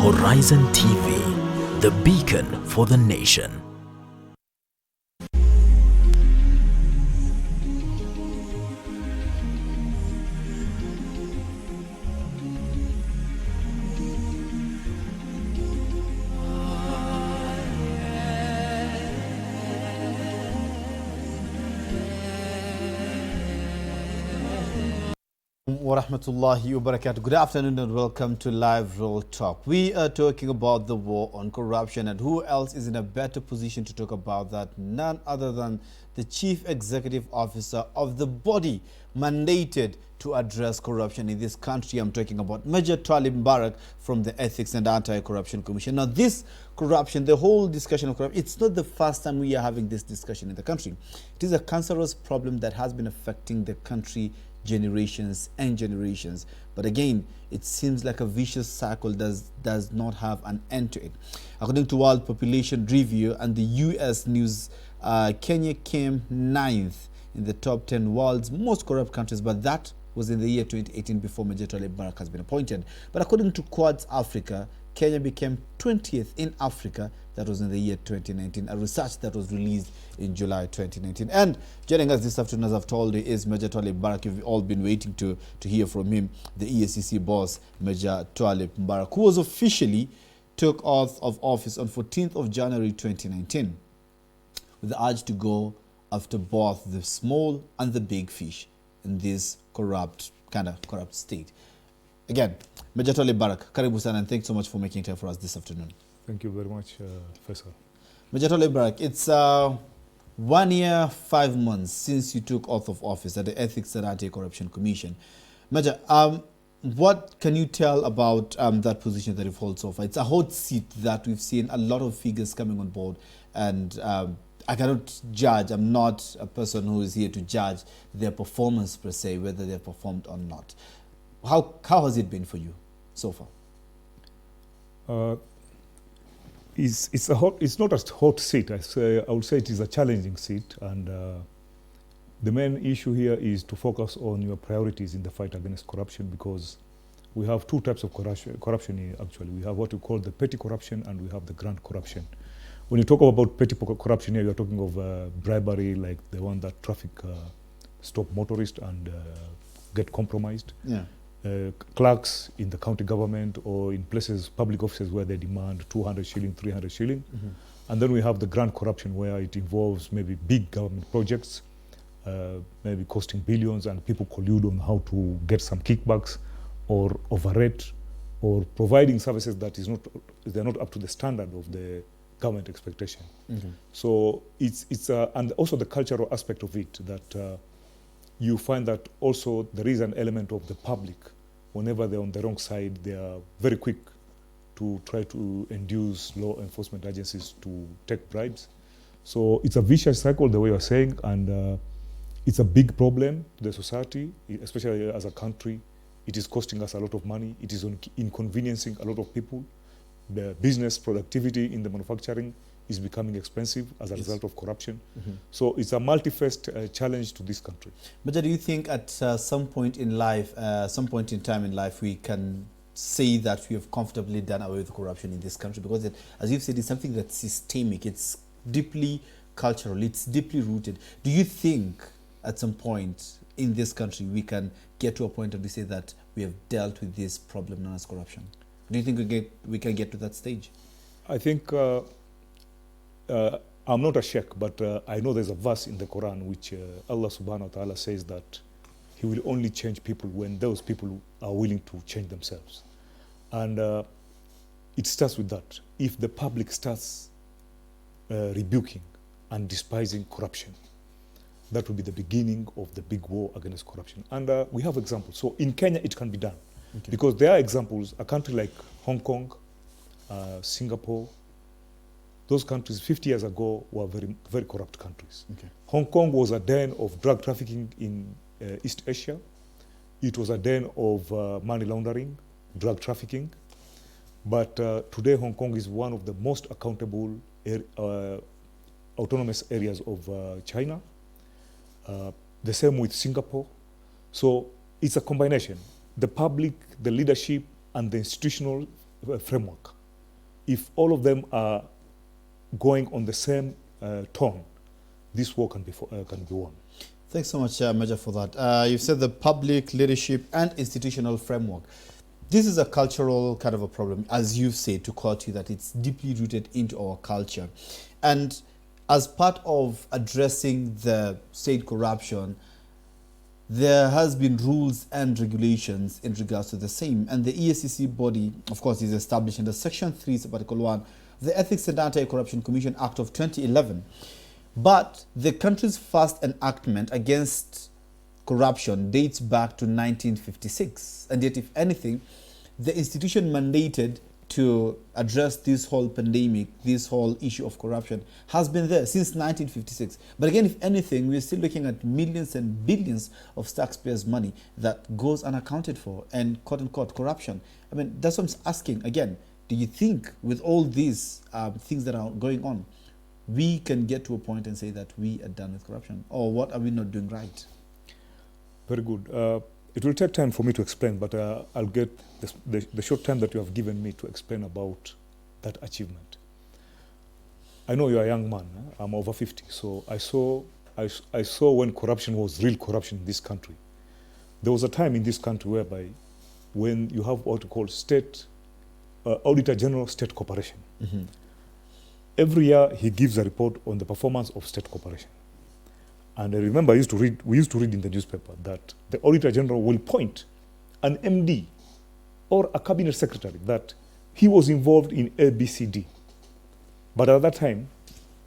Horizon TV, the beacon for the nation. Wa rahmatullahi wa barakatuh. Good afternoon and welcome to Live Real Talk. We are talking about the war on corruption, and who else is in a better position to talk about that? None other than the Chief Executive Officer of the body mandated to address corruption in this country. I'm talking about Major Twalib Mbarak from the Ethics and Anti-Corruption Commission. Now, this corruption, the whole discussion of corruption, it's not the first time we are having this discussion in the country. It is a cancerous problem that has been affecting the country generations and generations, but again, it seems like a vicious cycle does not have an end to it. According to World Population Review and the US News, Kenya came 9th in the top 10 world's most corrupt countries, but that was in the year 2018 before Major Twalib Mbarak has been appointed. But according to Quads Africa, Kenya became 20th in Africa. That was in the year 2019, a research that was released in July 2019. And joining us this afternoon, as I've told you, is Major Twalib Mbarak. You've all been waiting to hear from him, the EACC boss, Major Twalib Mbarak, who was officially took oath of office on 14th of January 2019 with the urge to go after both the small and the big fish in this corrupt state. Again, Major Twalib Mbarak, karibu sana, and thanks so much for making time for us this afternoon. Thank you very much, Faisal. Major Twalib Mbarak, it's 1 year, 5 months since you took oath of office at the Ethics and Anti-Corruption Commission. Major, what can you tell about that position that you've held so far? It's a hot seat that we've seen a lot of figures coming on board, and I cannot judge. I'm not a person who is here to judge their performance per se, whether they've performed or not. How has it been for you so far? It's not a hot seat. I would say it is a challenging seat, and the main issue here is to focus on your priorities in the fight against corruption, because we have two types of corruption here, actually. We have what we call the petty corruption, and we have the grand corruption. When you talk about petty corruption here, you're talking of bribery, like the one that traffic stop motorists and get compromised. Yeah. Clerks in the county government or in places, public offices where they demand 200 shilling, 300 shilling. Mm-hmm. And then we have the grand corruption where it involves maybe big government projects, maybe costing billions, and people collude on how to get some kickbacks or overrate or providing services that they're not up to the standard of the government expectation. Mm-hmm. So it's and also the cultural aspect of it, that you find that also there is an element of the public. Whenever they're on the wrong side, they are very quick to try to induce law enforcement agencies to take bribes. So it's a vicious cycle, the way you're saying, and it's a big problem to the society, especially as a country. It is costing us a lot of money. It is inconveniencing a lot of people. The business productivity in the manufacturing is becoming expensive as a result of corruption. Mm-hmm. So it's a multi-faced challenge to this country. But do you think at some point in life, some point in time in life, we can say that we have comfortably done away with corruption in this country? Because as you've said, it's something that's systemic, it's deeply cultural, it's deeply rooted. Do you think at some point in this country we can get to a point where we say that we have dealt with this problem known as corruption? Do you think we can get to that stage? I think I'm not a sheikh, but I know there's a verse in the Quran which Allah subhanahu wa ta'ala says that He will only change people when those people are willing to change themselves. And it starts with that. If the public starts rebuking and despising corruption, that will be the beginning of the big war against corruption. And we have examples. So in Kenya, it can be done. Okay. Because there are examples. A country like Hong Kong, Singapore, those countries 50 years ago were very, very corrupt countries. Okay. Hong Kong was a den of drug trafficking in East Asia. It was a den of money laundering, drug trafficking. But today Hong Kong is one of the most accountable autonomous areas of China. The same with Singapore. So it's a combination. The public, the leadership, and the institutional framework if all of them are going on the same tone, this war can be won. Thanks so much, Major, for that. You've said the public, leadership, and institutional framework. This is a cultural kind of a problem, as you've said, to quote you, that it's deeply rooted into our culture. And as part of addressing the state corruption, there has been rules and regulations in regards to the same. And the EACC body, of course, is established under Section 3, Article 1, the Ethics and Anti-Corruption Commission Act of 2011. But the country's first enactment against corruption dates back to 1956. And yet, if anything, the institution mandated to address this whole pandemic, this whole issue of corruption, has been there since 1956. But again, if anything, we're still looking at millions and billions of taxpayers' money that goes unaccounted for and quote-unquote corruption. I mean, that's what I'm asking. Again, do you think with all these things that are going on, we can get to a point and say that we are done with corruption? Or what are we not doing right? Very good. It will take time for me to explain, but I'll get the short time that you have given me to explain about that achievement. I know you're a young man. I'm over 50, so I saw when corruption was real corruption in this country. There was a time in this country whereby when you have what you call state Auditor General State Corporation. Mm-hmm. Every year he gives a report on the performance of state corporation. And I remember we used to read in the newspaper that the Auditor General will point an MD or a cabinet secretary that he was involved in ABCD. But at that time,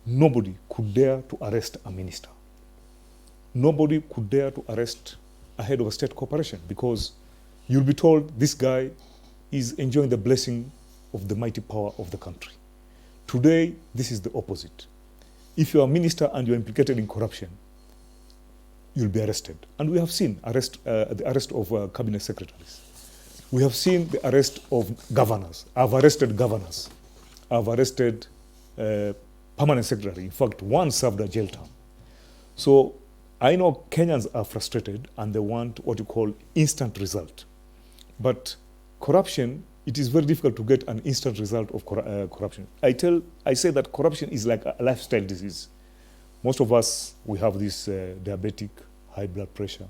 nobody could dare to arrest a minister. Nobody could dare to arrest a head of a state corporation because you'll be told this guy is enjoying the blessing of the mighty power of the country. Today, this is the opposite. If you're a minister and you're implicated in corruption, you'll be arrested. And we have seen the arrest of cabinet secretaries. We have seen the arrest of governors. I've arrested governors. I've arrested permanent secretary. In fact, one served a jail term. So I know Kenyans are frustrated and they want what you call instant result. But corruption, it is very difficult to get an instant result of corruption. I say that corruption is like a lifestyle disease. Most of us, we have this diabetic, high blood pressure.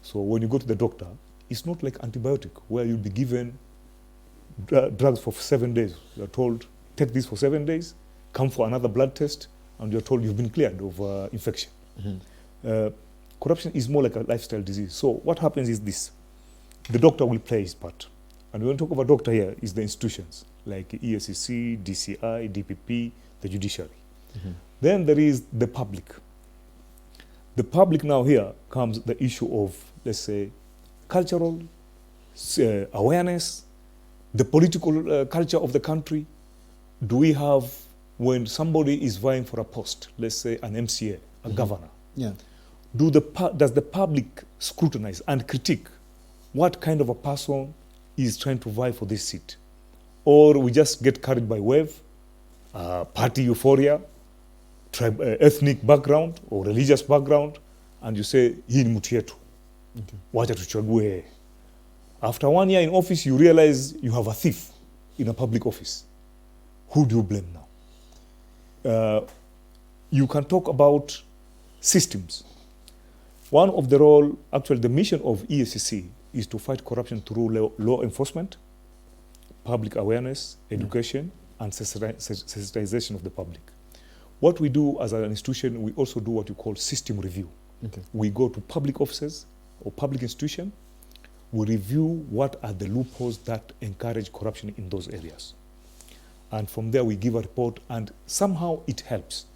So when you go to the doctor, it's not like antibiotic where you'll be given drugs for 7 days. You're told, take this for 7 days, come for another blood test, and you're told you've been cleared of infection. Mm-hmm. Corruption is more like a lifestyle disease. So what happens is this. The doctor will play his part. And when we talk about doctor here, is the institutions like EACC, DCI, DPP, the judiciary. Mm-hmm. Then there is the public. The public now here comes the issue of, let's say, cultural awareness, the political culture of the country. Do we have, when somebody is vying for a post, let's say an MCA, a mm-hmm. governor, yeah. Does the public scrutinize and critique what kind of a person is trying to vie for this seat? Or we just get carried by wave, party euphoria, ethnic background or religious background, and you say, hii ni mtu yetu. Wacha tuchague. After 1 year in office, you realize you have a thief in a public office. Who do you blame now? You can talk about systems. One of the role, actually the mission of EACC is to fight corruption through law enforcement, public awareness, education, and sensitization of the public. What we do as an institution, we also do what you call system review. Okay. We go to public offices or public institution, we review what are the loopholes that encourage corruption in those areas. And from there we give a report and somehow it helps.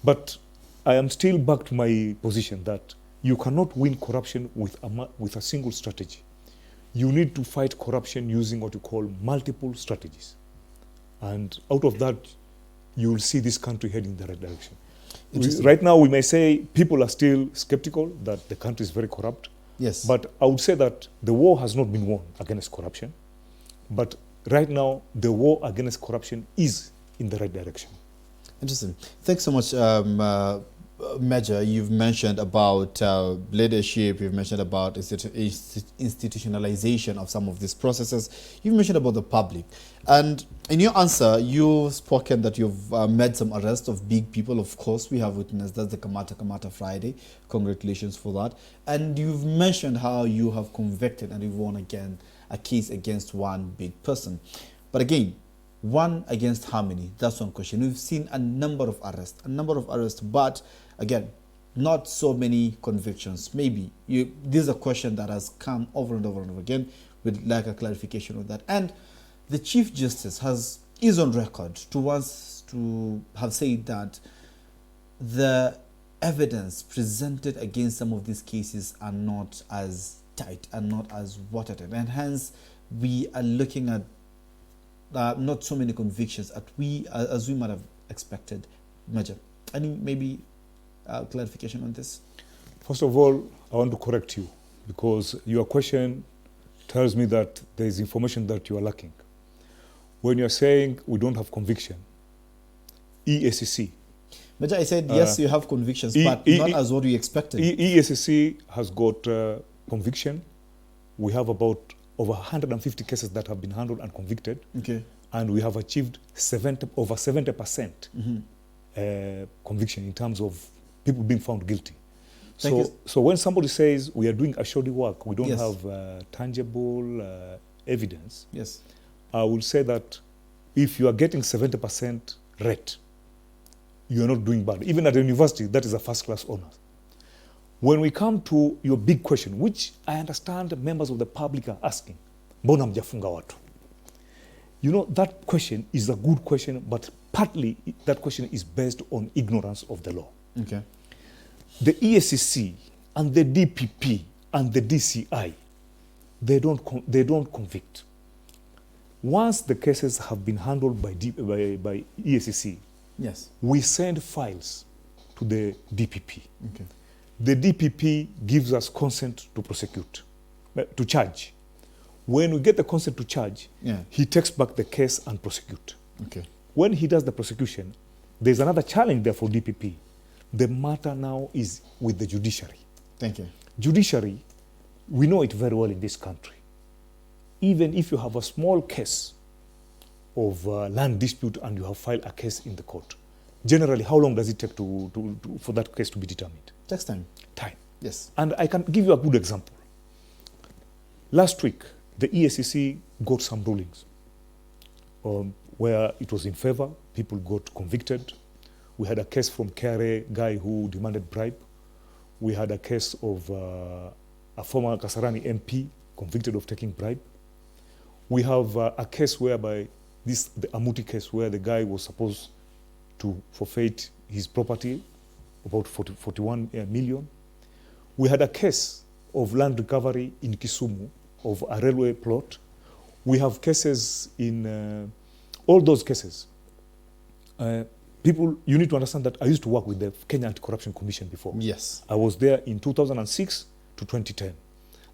But I am still back to my position that you cannot win corruption with a single strategy. You need to fight corruption using what you call multiple strategies. And out of that, you will see this country heading in the right direction. Right now, we may say people are still skeptical that the country is very corrupt. Yes. But I would say that the war has not been won against corruption. But right now, the war against corruption is in the right direction. Interesting. Thanks so much, Major, you've mentioned about leadership, you've mentioned about institutionalization of some of these processes, you've mentioned about the public. And in your answer, you've spoken that you've made some arrests of big people. Of course, we have witnessed that's the Kamata Friday. Congratulations for that. And you've mentioned how you have convicted and you've won again a case against one big person. But again, one against how many? That's one question. We've seen a number of arrests, but again, not so many convictions. Maybe this is a question that has come over and over and over again. We'd like a clarification on that. And the Chief Justice is on record to have said that the evidence presented against some of these cases are not as tight and not as watertight, and hence we are looking at not so many convictions as we might have expected. Major, any maybe clarification on this? First of all, I want to correct you because your question tells me that there is information that you are lacking. When you're saying we don't have conviction, EACC. Major, I said yes, you have convictions, but not as what we expected. EACC has got conviction. We have about over 150 cases that have been handled and convicted. Okay. And we have achieved over 70% conviction in terms of people being found guilty. So when somebody says we are doing a shoddy work, we don't have tangible evidence. Yes. I will say that if you are getting 70% rate, you are not doing bad. Even at the university, that is a first-class honor. When we come to your big question, which I understand members of the public are asking, mbona mjafunga watu? You know, that question is a good question, but partly that question is based on ignorance of the law. Okay. The EACC and the DPP and the DCI, they don't convict. Once the cases have been handled by EACC, yes, we send files to the DPP. Okay. The DPP gives us consent to prosecute, to charge. When we get the consent to charge, he takes back the case and prosecute. Okay. When he does the prosecution, there's another challenge there for DPP. The matter now is with the judiciary. Thank you. Judiciary, we know it very well in this country. Even if you have a small case of land dispute and you have filed a case in the court, generally, how long does it take for that case to be determined? Takes time. Time. Yes. And I can give you a good example. Last week, the EACC got some rulings where it was in favor, people got convicted. We had a case from KRA guy who demanded bribe. We had a case of a former Kasarani MP convicted of taking bribe. We have a case whereby the Amuti case where the guy was supposed to forfeit his property, about 41 million. We had a case of land recovery in Kisumu of a railway plot. We have cases in all those cases. People, you need to understand that I used to work with the Kenya Anti-Corruption Commission before. Yes. I was there in 2006 to 2010.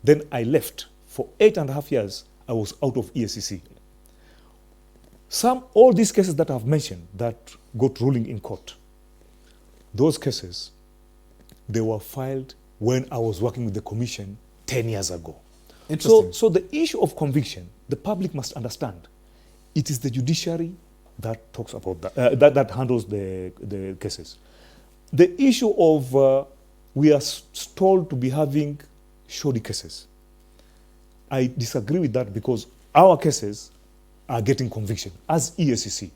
Then I left. For 8.5 years, I was out of EACC. All these cases that I've mentioned that got ruling in court, those cases, they were filed when I was working with the commission 10 years ago. Interesting. So the issue of conviction, the public must understand, it is the judiciary that talks about that, that handles the cases. The issue of we are told to be having shoddy cases. I disagree with that because our cases are getting conviction as EACC.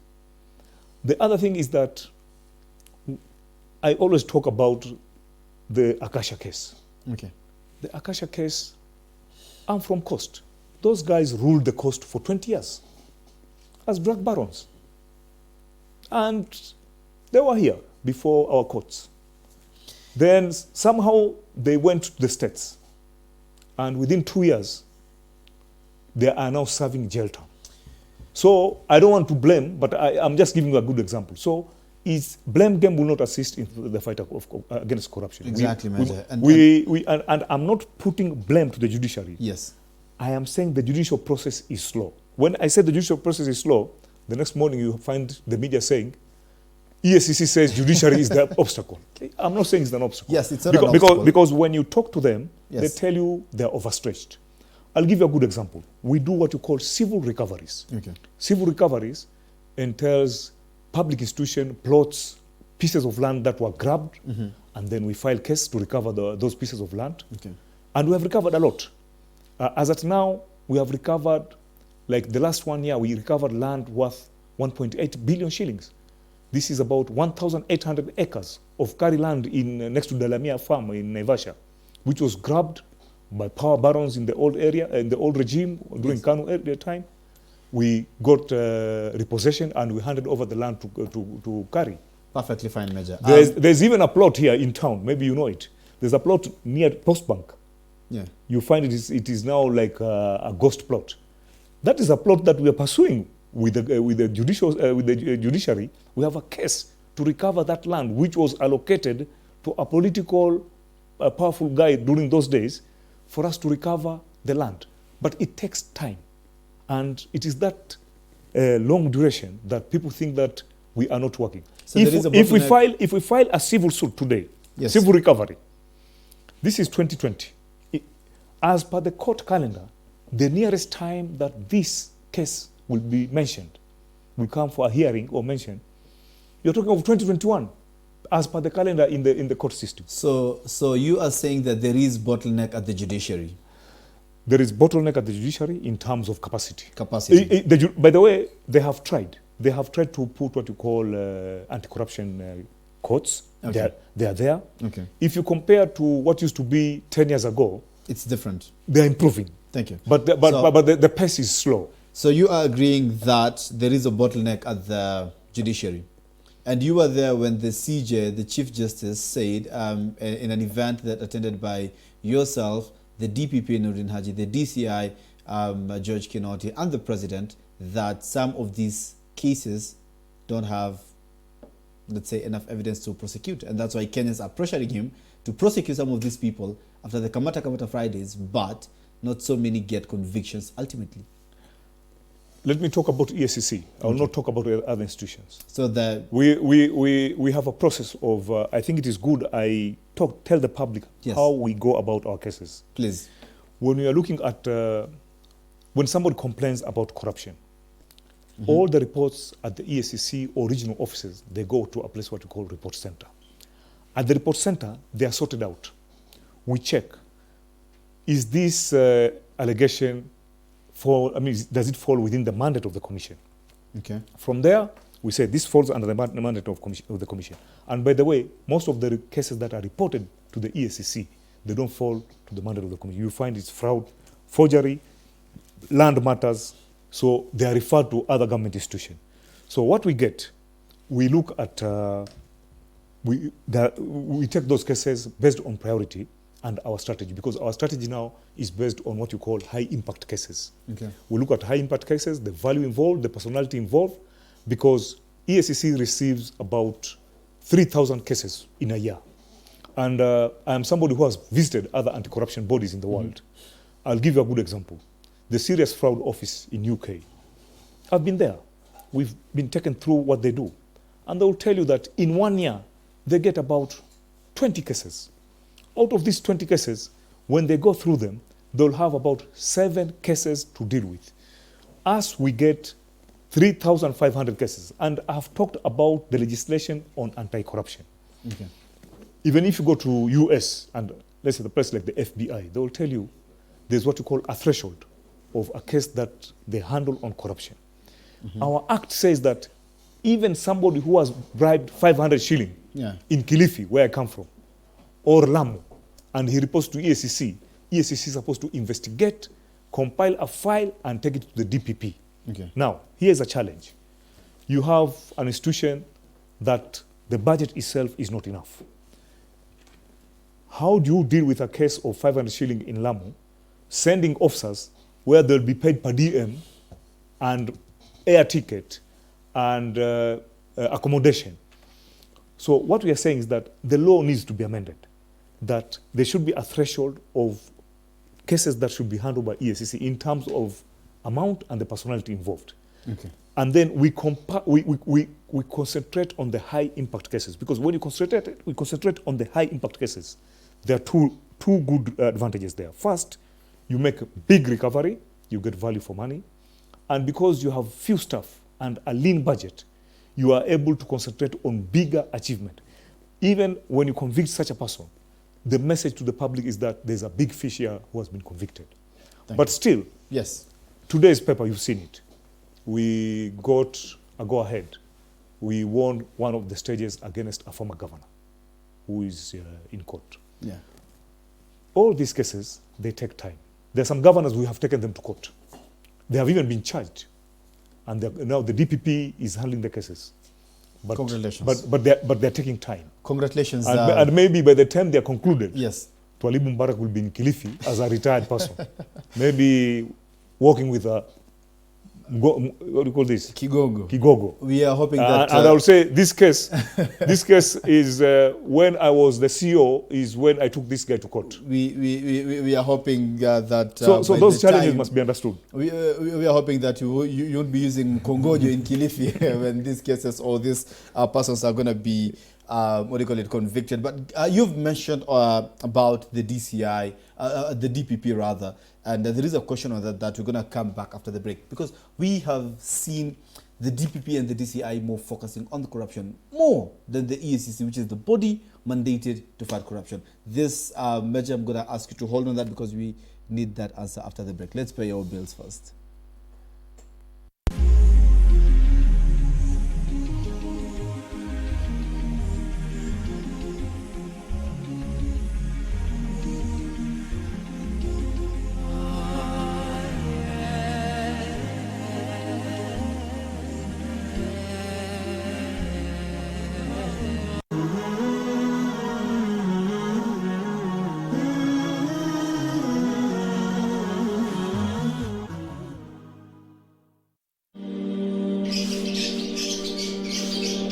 The other thing is that I always talk about the Akasha case. Okay. The Akasha case, I'm from Coast. Those guys ruled the Coast for 20 years as drug barons. And they were here before our courts. Then somehow they went to the States. And within 2 years, they are now serving jail term. So I don't want to blame, but I'm just giving you a good example. So blame game will not assist in the fight against corruption. Exactly, Major. And I'm not putting blame to the judiciary. Yes. I am saying the judicial process is slow. When I say the judicial process is slow, the next morning you find the media saying EACC says judiciary is the obstacle. I'm not saying it's an obstacle. Yes, it's not an obstacle. Because when you talk to them, Yes. they tell you they're overstretched. I'll give you a good example. We do what you call civil recoveries. Okay. Civil recoveries entails public institution, plots, pieces of land that were grabbed, and then we file case to recover those pieces of land. Okay. And we have recovered a lot. As at now, we have recovered, like the last 1 year, we recovered land worth 1.8 billion shillings. This is about 1,800 acres of Kari land in next to Dalamia farm in Naivasha, which was grabbed by power barons in the old area, in the old regime during Kanu area time. We got repossession and we handed over the land to Kari. Perfectly fine, Major. There's even a plot here in town, maybe you know it. There's a plot near Post Bank. Yeah. You find it is now like a ghost plot. That is a plot that we are pursuing with the judiciary. We have a case to recover that land, which was allocated to a political, powerful guy during those days, for us to recover the land. But it takes time, and it is that long duration that people think that we are not working. So If we file a civil suit today, Yes. civil recovery, this is 2020. As per the court calendar, the nearest time that this case will be mentioned, will come for a hearing or mention, you're talking of 2021, as per the calendar in the court system. So you are saying that there is bottleneck at the judiciary? There is bottleneck at the judiciary in terms of capacity. Capacity. By the way, they have tried. They have tried to put what you call anti-corruption courts. Okay. They are there. Okay. If you compare to what used to be 10 years ago, It's different. they're improving. Thank you. But the pace is slow. So you are agreeing that there is a bottleneck at the judiciary. And you were there when the CJ, the Chief Justice, said in an event that attended by yourself, the DPP Nurdin Haji, the DCI George Kinoti, and the President, that some of these cases don't have, let's say, enough evidence to prosecute. And that's why Kenyans are pressuring him to prosecute some of these people after the Kamata Fridays, but not so many get convictions ultimately. Let me talk about EACC. I will not talk about other institutions. So that We have a process of, I think it is good I tell the public Yes. how we go about our cases. please. When we are looking at, when somebody complains about corruption, all the reports at the EACC or regional offices, they go to a place what we call report center. At the report center, they are sorted out. We check, is this allegation does it fall within the mandate of the commission? Okay. From there, we say this falls under the mandate of the commission. And by the way, most of the cases that are reported to the EACC, they don't fall to the mandate of the commission. You find it's fraud, forgery, land matters, so they are referred to other government institutions. So what we get, we look at, we take those cases based on priority and our strategy, because our strategy now is based on what you call high impact cases. Okay. We look at high impact cases, the value involved, the personality involved, because EACC receives about 3,000 cases in a year. And I am somebody who has visited other anti-corruption bodies in the world. I'll give you a good example. The Serious Fraud Office in UK. I've been there. We've been taken through what they do. And they will tell you that in 1 year, they get about 20 cases. Out of these 20 cases, when they go through them, they'll have about 7 cases to deal with. As we get 3,500 cases, and I've talked about the legislation on anti-corruption. Okay. Even if you go to US and let's say the place like the FBI, they will tell you there's what you call a threshold of a case that they handle on corruption. Our act says that even somebody who has bribed 500 shilling in Kilifi, where I come from, or Lamu, and he reports to EACC, EACC is supposed to investigate, compile a file, and take it to the DPP. Okay. Now, here's a challenge. You have an institution that the budget itself is not enough. How do you deal with a case of 500 shilling in Lamu, sending officers where they'll be paid per diem and air ticket and accommodation? So what we are saying is that the law needs to be amended, that there should be a threshold of cases that should be handled by EACC in terms of amount and the personality involved. Okay. And then we concentrate on the high impact cases, because when we concentrate on the high impact cases, there are two good advantages there. First, you make a big recovery, you get value for money, and because you have few staff and a lean budget, you are able to concentrate on bigger achievement. Even when you convict such a person, the message to the public is that there's a big fish here who has been convicted. But still, yes, today's paper, you've seen it. We got a go-ahead. We won one of the stages against a former governor who is in court. Yeah. All these cases, they take time. There are some governors, we have taken them to court. They have even been charged. And now the DPP is handling the cases. But, congratulations. But they're taking time. Congratulations. And maybe by the time they're concluded, yes, Twalib Mbarak will be in Kilifi as a retired person. Maybe working with a, what do you call this? Kigogo. We are hoping that... and I will say this case is when I was the CEO, is when I took this guy to court. We are hoping that... so those challenges must be understood. We are hoping that you won't be using Kongojo in Kilifi when these cases or these persons are going to be, convicted. But you've mentioned about the DCI, the DPP rather, and there is a question on that we're going to come back after the break, because we have seen the DPP and the DCI more focusing on the corruption more than the EACC, which is the body mandated to fight corruption. This measure, I'm going to ask you to hold on that because we need that answer after the break. Let's pay our bills first.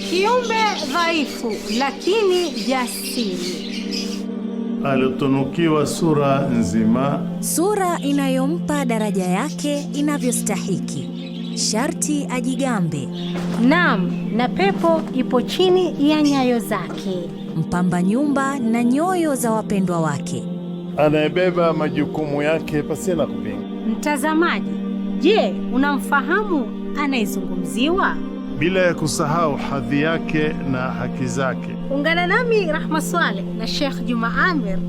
Kiumbe dhaifu lakini jasiri, alitunukiwa sura nzima, sura inayompa daraja yake inavyostahiki. Sharti ajigambe. Naam, na pepo ipo chini ya nyayo zake. Mpamba nyumba na nyoyo za wapendwa wake. anayebeba majukumu yake pasina kupinga. Mtazamaji, je, unamfahamu anayezungumziwa? Bila ya kusahau hadhi yake na haki zake. Ungana nami Rahma Swaleh na Sheikh Juma Amir,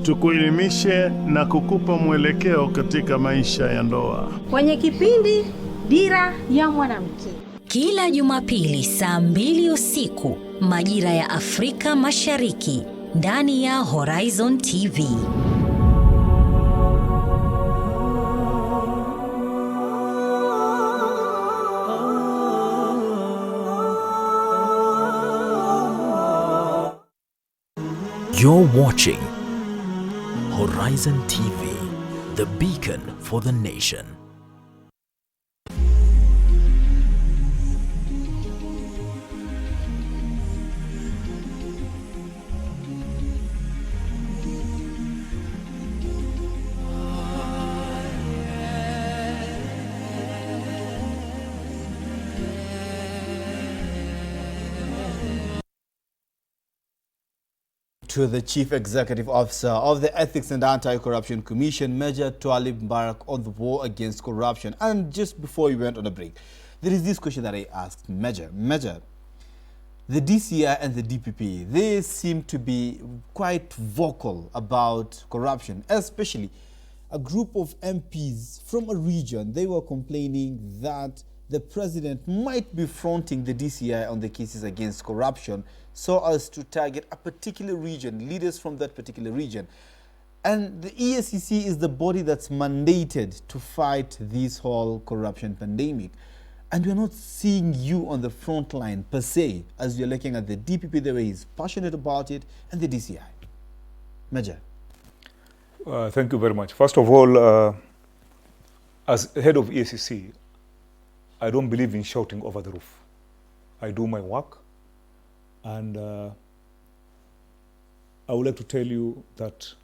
tukuelimishe na kukupa mwelekeo katika maisha ya ndoa kwenye kipindi Dira ya Mwanamke, kila Jumapili saa 2 usiku majira ya Afrika Mashariki ndani ya Horizon TV. You're watching Horizon TV, the beacon for the nation. To the Chief Executive Officer of the Ethics and Anti-Corruption Commission, Major Twalib Mbarak, on the war against corruption. And just before we went on a break, there is this question that I asked Major, the DCI and the DPP, they seem to be quite vocal about corruption, especially a group of MPs from a region. They were complaining that the president might be fronting the DCI on the cases against corruption so as to target a particular region, leaders from that particular region. And the EACC is the body that's mandated to fight this whole corruption pandemic. And we're not seeing you on the front line per se, as you're looking at the DPP the way he's passionate about it, and the DCI. Major. Thank you very much. First of all, as head of EACC, I don't believe in shouting over the roof. I do my work, and I would like to tell you that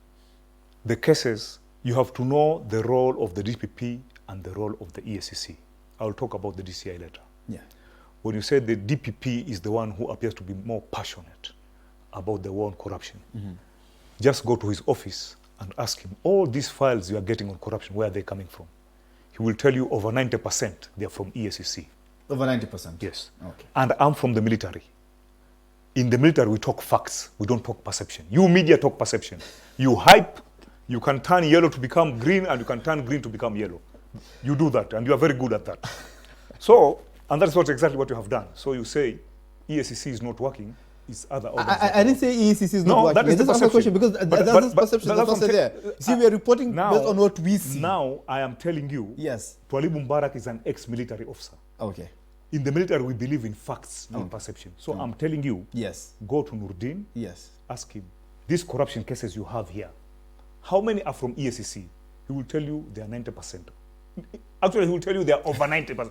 the cases, you have to know the role of the DPP and the role of the EACC. I'll talk about the DCI later. Yeah. When you say the DPP is the one who appears to be more passionate about the war on corruption, just go to his office and ask him, all these files you are getting on corruption, where are they coming from? He will tell you over 90% they're from EACC. Over 90%? Yes. Okay. And I'm from the military. In the military, we talk facts. We don't talk perception. You media talk perception. You hype. You can turn yellow to become green, and you can turn green to become yellow. You do that, and you are very good at that. So, and that's exactly what you have done. So you say EACC is not working. It's other organizations. I didn't say EACC is not working. That is the perception. Question, because that's perception. That's not there. See, we are reporting now, based on what we see. Now, I am telling you, yes, Twalib Mbarak is an ex-military officer. Okay. In the military, we believe in facts, not perception. So I'm telling you, yes, go to Nurdin, yes, ask him, these corruption cases you have here, how many are from EACC? He will tell you they are 90%. Actually, he will tell you they are over 90%.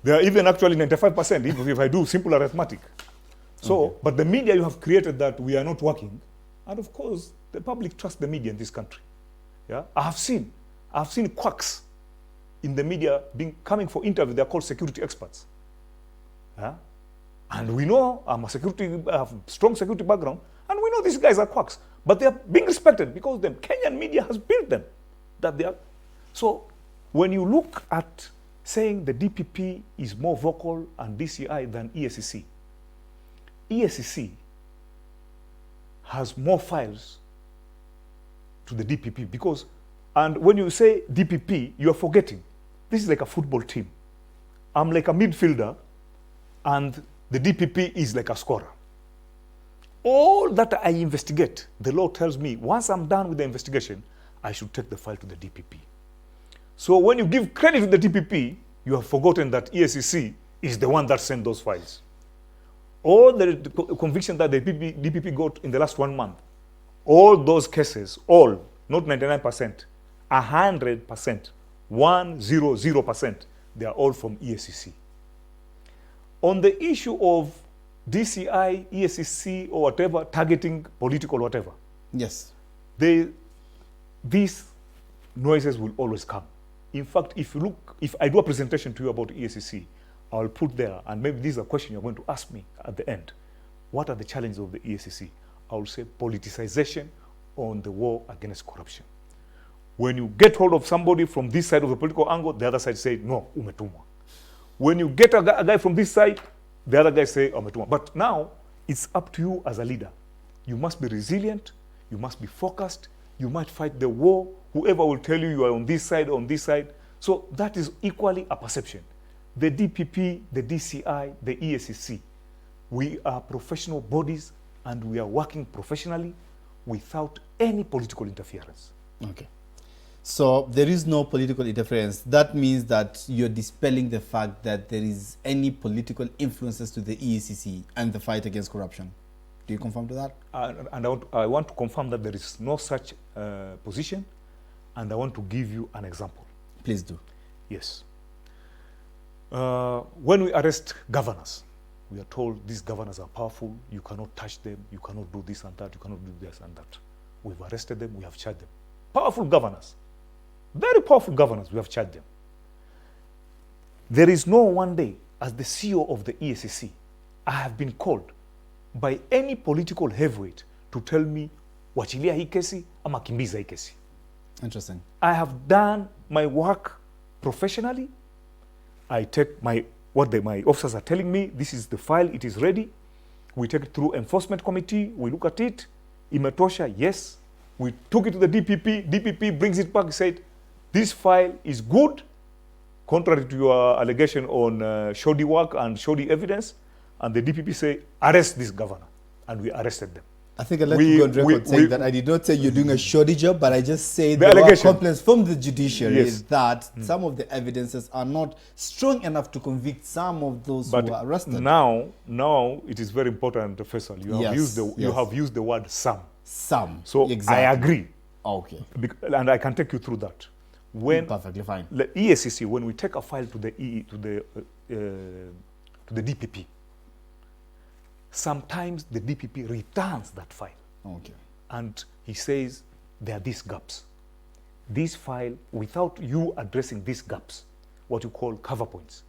They are even actually 95%, even if I do simple arithmetic. So, but the media you have created that we are not working, and of course, the public trusts the media in this country. Yeah, I have seen quacks in the media coming for interview. They are called security experts. Yeah? And we know I have strong security background, and we know these guys are quacks. But they are being respected because the Kenyan media has built them. That they are. So when you look at saying the DPP is more vocal and DCI than EACC, EACC has more files to the DPP because, and when you say DPP, you are forgetting, this is like a football team. I'm like a midfielder and the DPP is like a scorer. All that I investigate, the law tells me, once I'm done with the investigation, I should take the file to the DPP. So when you give credit to the DPP, you have forgotten that EACC is the one that sent those files. All the conviction that the DPP got in the last 1 month, all those cases, all, not 99%, 100%, 100%, they are all from EACC. On the issue of DCI, EACC, or whatever, targeting political whatever, yes, these noises will always come. In fact, if I do a presentation to you about EACC, I'll put there, and maybe this is a question you're going to ask me at the end. What are the challenges of the EACC? I will say politicization on the war against corruption. When you get hold of somebody from this side of the political angle, the other side say, no, umetumwa. When you get a guy from this side, the other guy say, umetumwa. But now, it's up to you as a leader. You must be resilient, you must be focused, you might fight the war, whoever will tell you are on this side, on this side. So that is equally a perception. The DPP, the DCI, the EACC, we are professional bodies and we are working professionally without any political interference. Okay. So there is no political interference. That means that you're dispelling the fact that there is any political influences to the EACC and the fight against corruption. Do you confirm to that? And I want to confirm that there is no such position, and I want to give you an example. Please do. Yes. When we arrest governors, we are told these governors are powerful, you cannot touch them, you cannot do this and that, you cannot do this and that. We've arrested them, we have charged them. Powerful governors, very powerful governors, we have charged them. There is no one day, as the CEO of the EACC, I have been called by any political heavyweight to tell me, wachilia hii kesi ama kimbiza hii kesi. Interesting. I have done my work professionally. I take what my officers are telling me, this is the file, it is ready. We take it through enforcement committee, we look at it, imetosha, yes. We took it to the DPP, DPP brings it back, said, this file is good, contrary to your allegation on shoddy work and shoddy evidence, and the DPP say, arrest this governor, and we arrested them. I think I'd like to go on record saying that I did not say you're doing a shoddy job, but I just say there are complaints from the judiciary that some of the evidences are not strong enough to convict some of those who are arrested. Now it is very important, Faisal. You have used the word some. Some. So exactly. I agree. Okay. And I can take you through that. When perfectly fine. The EACC, when we take a file to the DPP, sometimes the DPP returns that file. Okay. And he says, there are these gaps. This file, without you addressing these gaps, what you call cover points,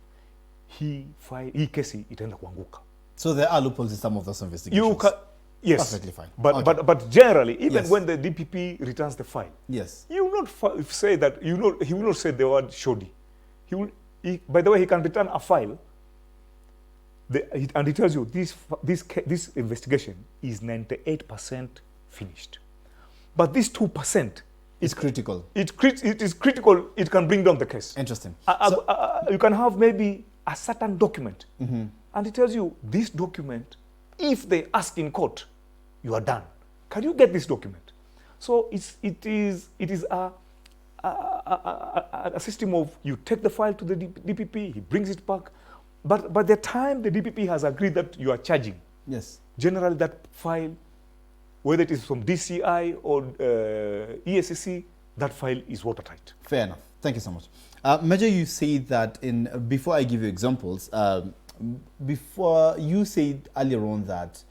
hii kesi itaenda kuanguka. So there are loopholes in some of those investigations. Yes, perfectly fine. But, okay. but generally, even yes. when the DPP returns the file, yes, you will not say that, he will not say the word shoddy. By the way, he can return a file, and he tells you this investigation is 98% finished. But this 2% is critical. It is critical. It can bring down the case. Interesting. You can have maybe a certain document, and it tells you this document, if they ask in court, you are done. Can you get this document? So it is a system of, you take the file to the DPP, he brings it back, but by the time the DPP has agreed that you are charging, yes, generally that file, whether it is from DCI or EACC, that file is watertight. Fair enough. Thank you so much. Major, you said that before I give you examples, before you said earlier on that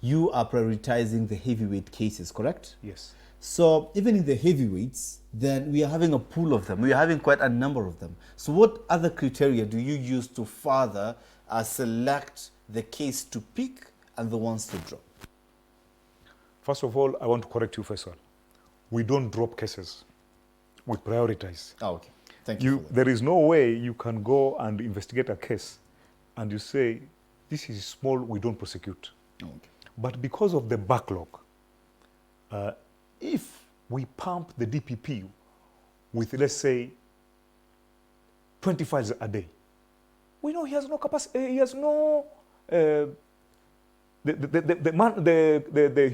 you are prioritizing the heavyweight cases, correct? Yes. So even in the heavyweights, then we are having a pool of them. We are having quite a number of them. So what other criteria do you use to further select the case to pick and the ones to drop? First of all, I want to correct you, Faisal. We don't drop cases. We prioritize. Oh, okay. Thank you. There is no way you can go and investigate a case and you say, this is small, we don't prosecute. Oh, okay. But because of the backlog, if we pump the DPP with, let's say, 20 files a day, we know he has no capacity, he has no, the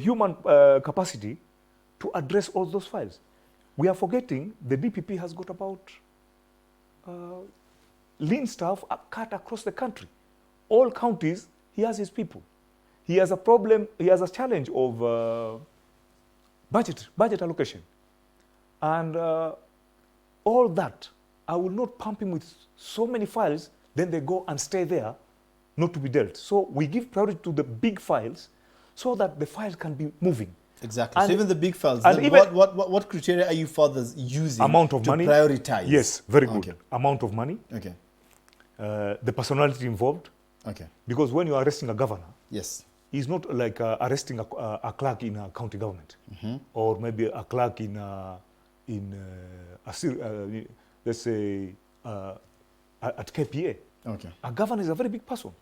human capacity to address all those files. We are forgetting the DPP has got about lean staff cut across the country. All counties, he has his people. He has a problem, he has a challenge of budget allocation. And all that, I will not pump him with so many files, then they go and stay there, not to be dealt. So we give priority to the big files so that the files can be moving. Exactly. And so even the big files, and then even what criteria are you further using amount of to money, prioritize? Yes, very good. Okay. Amount of money. Okay. The personality involved. Okay. Because when you are arresting a governor, yes, it's not like arresting a clerk in a county government, or maybe a clerk in let's say at KPA. Okay. A governor is a very big person.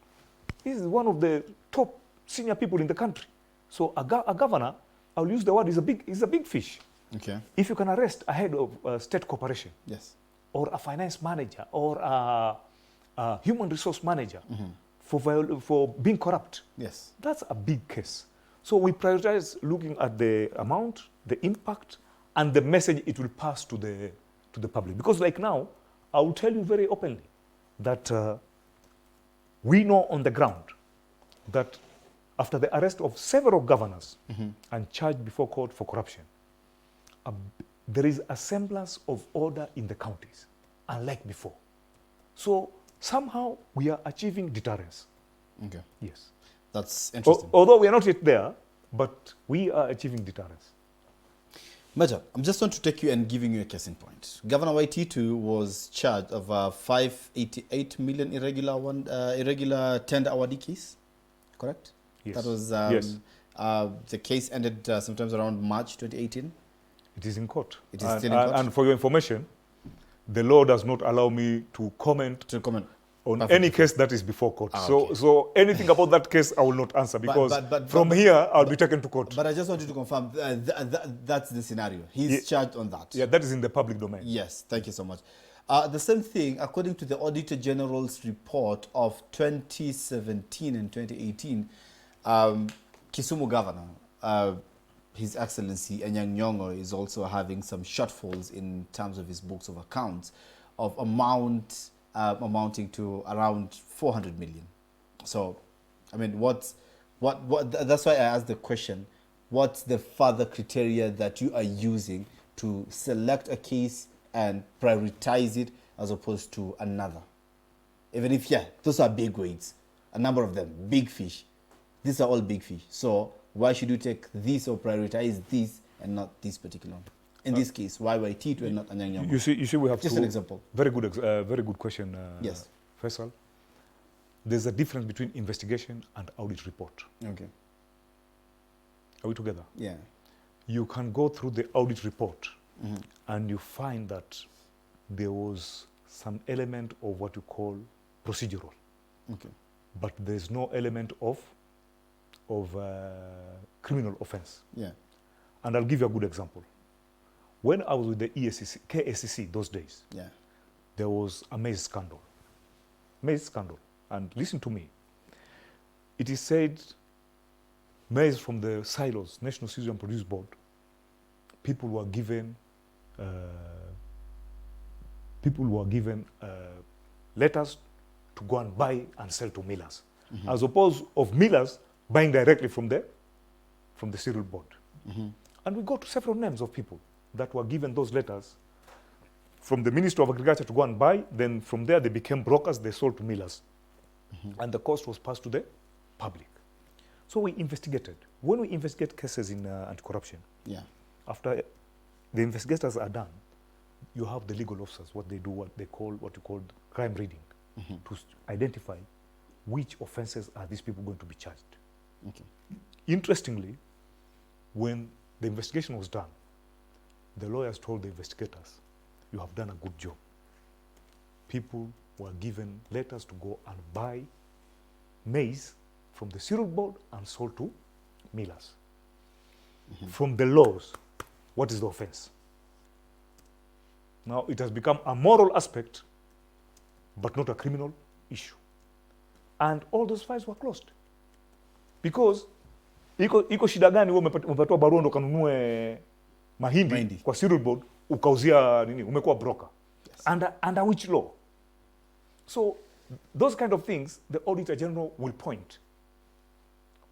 He is one of the top senior people in the country. So a governor, I'll use the word, is a big fish. Okay. If you can arrest a head of state corporation, yes, or a finance manager, or a human resource manager for being corrupt, yes, that's a big case. So we prioritize looking at the amount, the impact, and the message it will pass to the public. Because like now, I will tell you very openly that we know on the ground that after the arrest of several governors and charged before court for corruption, there is a semblance of order in the counties, unlike before. So somehow we are achieving deterrence. Okay. Yes. That's interesting. Although we are not yet there, but we are achieving deterrence. Major, I'm just going to take you and giving you a case in point. Governor Waititu was charged of a 588 million irregular tender awardee case, correct? Yes. That was yes. The case ended sometimes around March 2018. It is in court. It is still in court. And for your information, the law does not allow me to comment on Perfect. any case that is before court. Okay. So anything about that case, I will not answer because from here, I'll be taken to court. But I just wanted to confirm that's the scenario. He's charged on that. Yeah, that is in the public domain. Yes, thank you so much. The same thing, according to the Auditor General's report of 2017 and 2018, Kisumu Governor, His Excellency Anyang' Nyong'o, is also having some shortfalls in terms of his books of accounts of amounting to around 400 million. So, I mean, what? That's why I asked the question, what's the further criteria that you are using to select a case and prioritize it as opposed to another? Even if, yeah, those are big weights, a number of them, big fish. These are all big fish. So why should you take this or prioritize this and not this particular one? In this case, why Waititu and not Anyang' Nyong'o? You see, we have just an example. Very good question. Yes, Faisal. there's a difference between investigation and audit report. Okay. Are we together? Yeah. You can go through the audit report and you find that there was some element of what you call procedural. Okay. But there's no element of criminal offense. Yeah. And I'll give you a good example. When I was with the EACC, KACC those days, Yeah. there was a maize scandal. Maize scandal. And listen to me. It is said maize from the silos, National Cereal and Produce Board, people were given letters to go and buy and sell to millers, as opposed of millers buying directly from the cereal board. And we got several names of people that were given those letters from the Ministry of Agriculture to go and buy. Then from there they became brokers, they sold to millers. And the cost was passed to the public. So we investigated. When we investigate cases in anti-corruption, Yeah. after the investigators are done, you have the legal officers, what they do, what you call crime reading, to identify which offenses are these people going to be charged. Okay. Interestingly, when the investigation was done, the lawyers told the investigators, you have done a good job. People were given letters to go and buy maize from the cereal board and sold to millers. From the laws, what is the offense? Now it has become a moral aspect, but not a criminal issue. And all those files were closed. Because iko shida gani wewe umepatiwa barua ndo kanunue mahindi kwa cereal board ukauzia nini, umekuwa broker. Yes. Under which law? So those kind of things the Auditor General will point.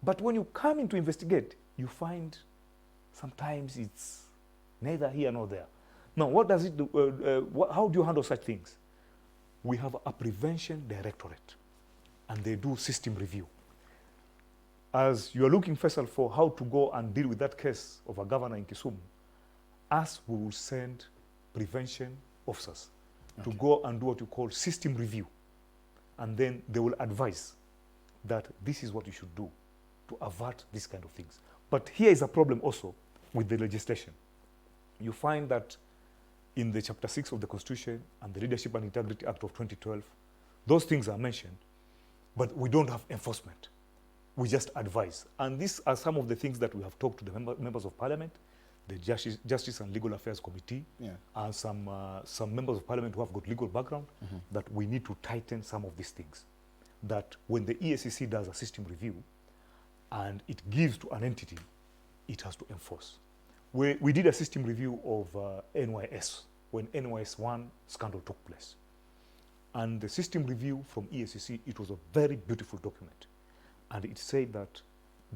But when you come in to investigate, you find sometimes it's neither here nor there. Now, what does it do? How do you handle such things? We have a prevention directorate, and they do system review. As you are looking, Faisal, for how to go and deal with that case of a governor in Kisumu, us, we will send prevention officers to go and do what you call system review. And then they will advise that this is what you should do to avert these kind of things. But here is a problem also with the legislation. You find that in the Chapter 6 of the Constitution and the Leadership and Integrity Act of 2012, those things are mentioned, but we don't have enforcement. We just advise. And these are some of the things that we have talked to the members of Parliament, the Justice and Legal Affairs Committee, and some members of Parliament who have got legal background, that we need to tighten some of these things. That when the EACC does a system review and it gives to an entity, it has to enforce. We did a system review of NYS when NYS 1 scandal took place. And the system review from EACC, it was a very beautiful document. And it said that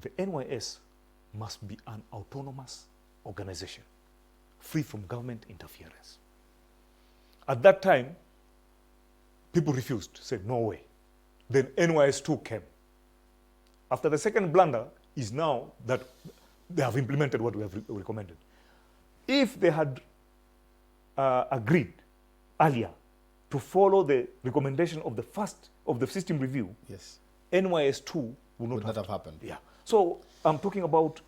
the NYS must be an autonomous organization, free from government interference. At that time, people refused, said no way. Then NYS 2 came. After the second blunder is now that they have implemented what we have recommended. If they had agreed earlier to follow the recommendation of the system review, yes, NYS 2 would not have happened. Yeah. So I'm talking about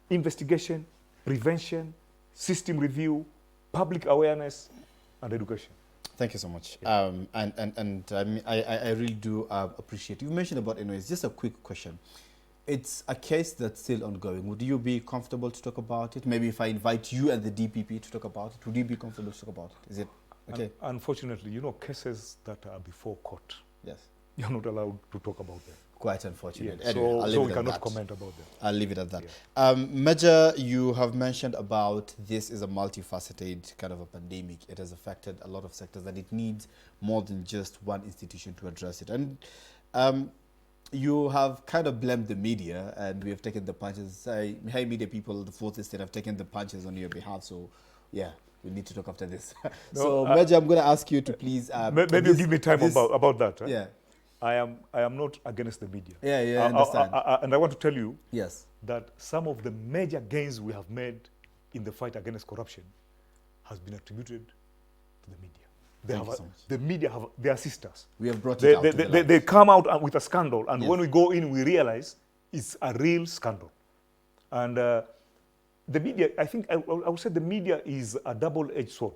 investigation, prevention, system review, public awareness, and education. Thank you so much. Yeah. I really do appreciate. You mentioned about NYS. Just a quick question. It's a case that's still ongoing. Would you be comfortable to talk about it? Maybe if I invite you and the DPP to talk about it, would you be comfortable to talk about it? Is it okay? Unfortunately, you know, cases that are before court, yes, you're not allowed to talk about them. Quite unfortunate. Yeah. Anyway, so we cannot comment about them. I'll leave it at that. Yeah. Major, you have mentioned about this is a multifaceted kind of a pandemic. It has affected a lot of sectors and it needs more than just one institution to address it. And you have kind of blamed the media and we have taken the punches. Hey, media people, the fourth estate have taken the punches on your behalf. So, yeah, we need to talk after this. No, so, Major, I'm going to ask you to please... maybe you give me time about that. Huh? Yeah. I am not against the media. Yeah, I understand. And I want to tell you yes, that some of the major gains we have made in the fight against corruption has been attributed to the media. The media have their sisters. We have brought it out. They come out with a scandal, and Yes. when we go in, we realize it's a real scandal. And the media, I think, I would say the media is a double-edged sword.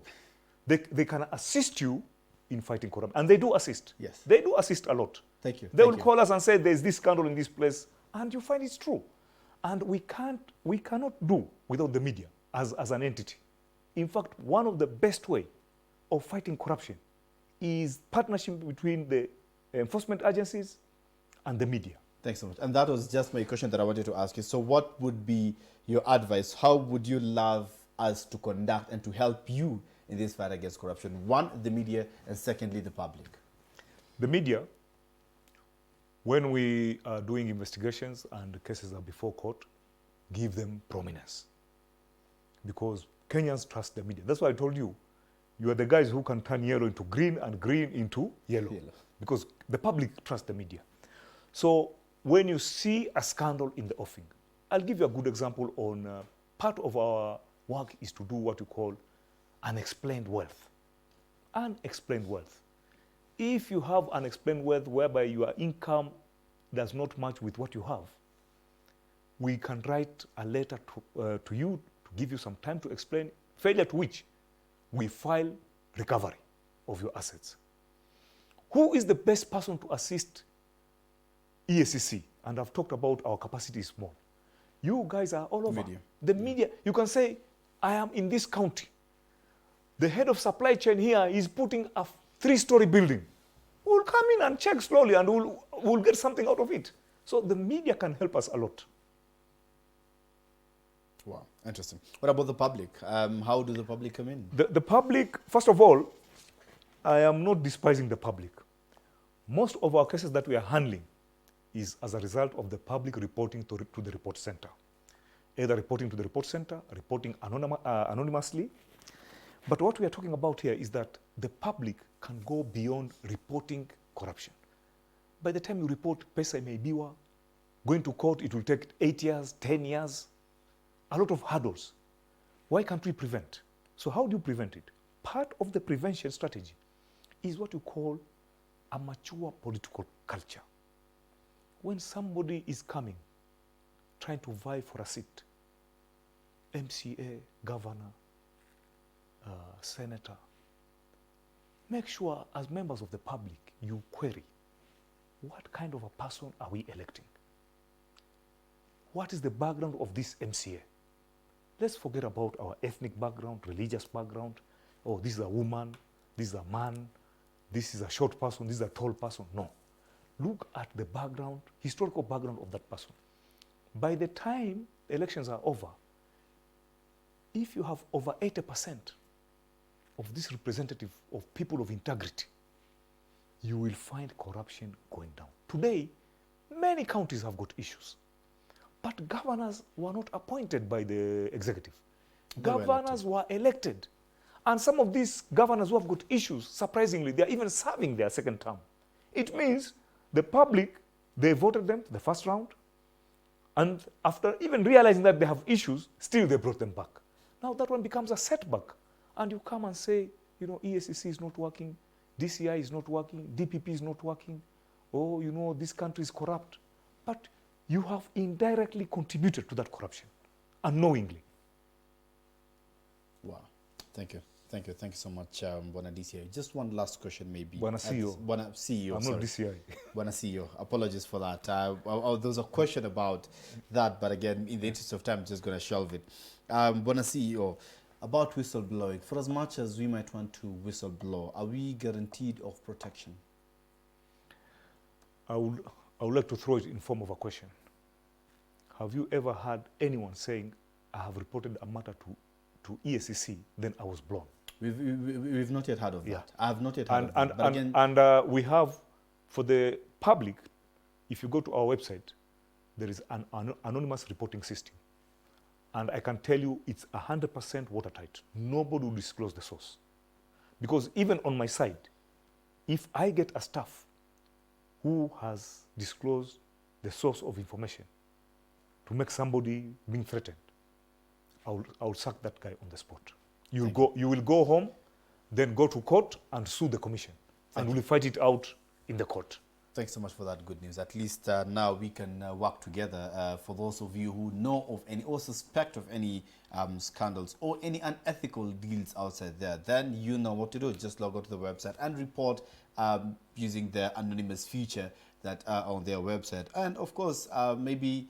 They can assist you in fighting corruption, and they do assist. Yes. They do assist a lot. Thank you. They will call us and say, there's this scandal in this place, and you find it's true. And we cannot do without the media as an entity. In fact, one of the best way of fighting corruption is partnership between the enforcement agencies and the media. Thanks so much. And that was just my question that I wanted to ask you. So what would be your advice? How would you love us to conduct and to help you in this fight against corruption? One, the media, and secondly, the public. The media, when we are doing investigations and the cases are before court, give them prominence. Because Kenyans trust the media. That's why I told you, you are the guys who can turn yellow into green and green into yellow. Because the public trusts the media. So when you see a scandal in the offing, I'll give you a good example on part of our work is to do what you call unexplained wealth. Unexplained wealth. If you have unexplained wealth whereby your income does not match with what you have, we can write a letter to you to give you some time to explain, failure to which we file recovery of your assets. Who is the best person to assist EACC? And I've talked about our capacity is small. You guys are all over. Media. The media, you can say, I am in this county. The head of supply chain here is putting a 3-story building. We'll come in and check slowly and we'll get something out of it. So the media can help us a lot. Wow, interesting. What about the public? How do the public come in? The public, first of all, I am not despising the public. Most of our cases that we are handling is as a result of the public reporting to the report center. Either reporting to the report center, reporting anonymously. But what we are talking about here is that the public can go beyond reporting corruption. By the time you report pesa imeibiwa, going to court, it will take 8 years, 10 years, a lot of hurdles. Why can't we prevent? So how do you prevent it? Part of the prevention strategy is what you call a mature political culture. When somebody is coming, trying to vie for a seat, MCA, governor, senator, make sure as members of the public, you query, what kind of a person are we electing? What is the background of this MCA? Let's forget about our ethnic background, religious background. Oh, this is a woman, this is a man, this is a short person, this is a tall person. No. Look at the background, historical background of that person. By the time elections are over, if you have over 80% of this representative of people of integrity, you will find corruption going down. Today, many counties have got issues. But governors were not appointed by the executive. Governors were elected. And some of these governors who have got issues, surprisingly, they are even serving their second term. It means the public, they voted them the first round. And after even realizing that they have issues, still they brought them back. Now that one becomes a setback. And you come and say, you know, EACC is not working, DCI is not working, DPP is not working. Oh, you know, this country is corrupt. But you have indirectly contributed to that corruption, unknowingly. Wow. Thank you. Thank you. Thank you so much, Bwana DCI. Just one last question, maybe. Bwana CEO. Bwana CEO. I'm not DCI. Bwana CEO. Apologies for that. There was a question about that, but again, in the interest of time, I'm just going to shelve it. Bwana CEO, about whistleblowing. For as much as we might want to whistleblow, are we guaranteed of protection? I would like to throw it in form of a question. Have you ever heard anyone saying, I have reported a matter to EACC, then I was blown? We've not yet heard of Yeah. that. I have not yet heard of that. But again, we have, for the public, if you go to our website, there is an anonymous reporting system. And I can tell you it's 100% watertight. Nobody will disclose the source. Because even on my side, if I get a staff who has disclosed the source of information to make somebody being threatened, I will sack that guy on the spot. You will go home, then go to court and sue the commission. And we'll fight it out in the court. Thanks so much for that good news. At least now we can work together. For those of you who know of any or suspect of any scandals or any unethical deals outside there, then you know what to do. Just log on to the website and report using the anonymous feature that are on their website. And of course, maybe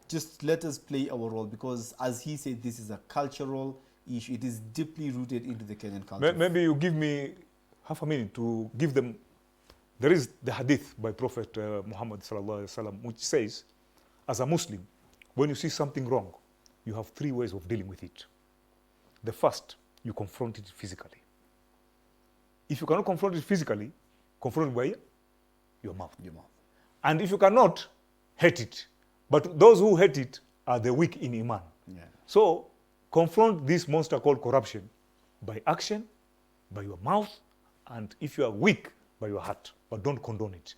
just let us play our role, because as he said, this is a cultural issue. It is deeply rooted into the Kenyan culture. Maybe you give me half a minute to give them. There is the hadith by Prophet Muhammad sallallahu alaihi wasallam, which says, as a Muslim, when you see something wrong, you have 3 ways of dealing with it. The first, you confront it physically. If you cannot confront it physically, confront it by your mouth. And if you cannot, hate it. But those who hate it are the weak in Iman. Yeah. So confront this monster called corruption by action, by your mouth, and if you are weak, by your heart, but don't condone it.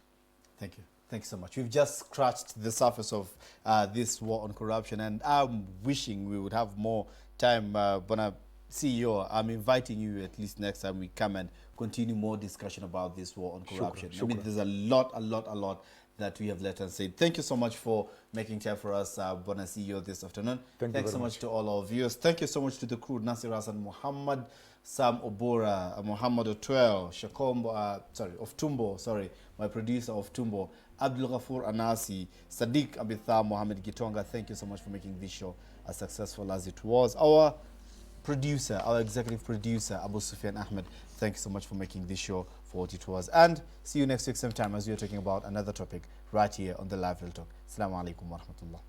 Thank you. Thanks so much. We've just scratched the surface of this war on corruption, and I'm wishing we would have more time. Bona CEO, I'm inviting you at least next time we come and continue more discussion about this war on corruption. Shukran. I mean, there's a lot that we have let us say. Thank you so much for making time for us, Bona CEO, this afternoon. Thanks so much to all our viewers. Thank you so much to the crew, Nasir Hassan, Muhammad, Sam Obora, Muhammad Otwell, Shakombo, of Tumbo, my producer of Tumbo, Abdul Ghafur Anasi, Sadiq Abithar, Mohammed Gitonga. Thank you so much for making this show as successful as it was. Our producer, our executive producer, Abu Sufyan Ahmed, thank you so much for making this show for what it was. And see you next week same time as we are talking about another topic right here on the Live Real Talk. Assalamu alaikum wa rahmatullah.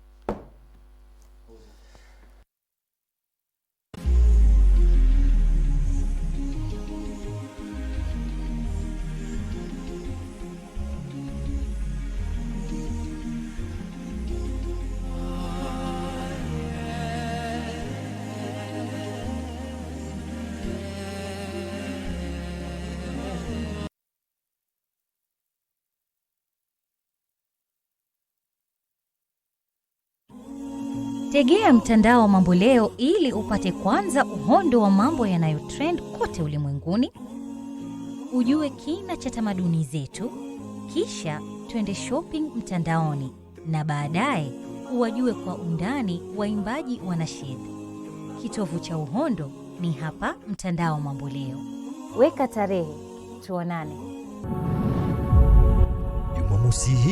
Tegea mtandao wa Mambo Leo ili upate kwanza uhondo wa mambo yanayotrend kote ulimwenguni. Ujue kina cha tamaduni zetu, kisha twende shopping mtandaoni, na baadaye uwajue kwa undani waimbaji wa nasheed. Kitovu cha uhondo ni hapa mtandao wa Mambo Leo. Weka tarehe, tuonane. Jumamosi hii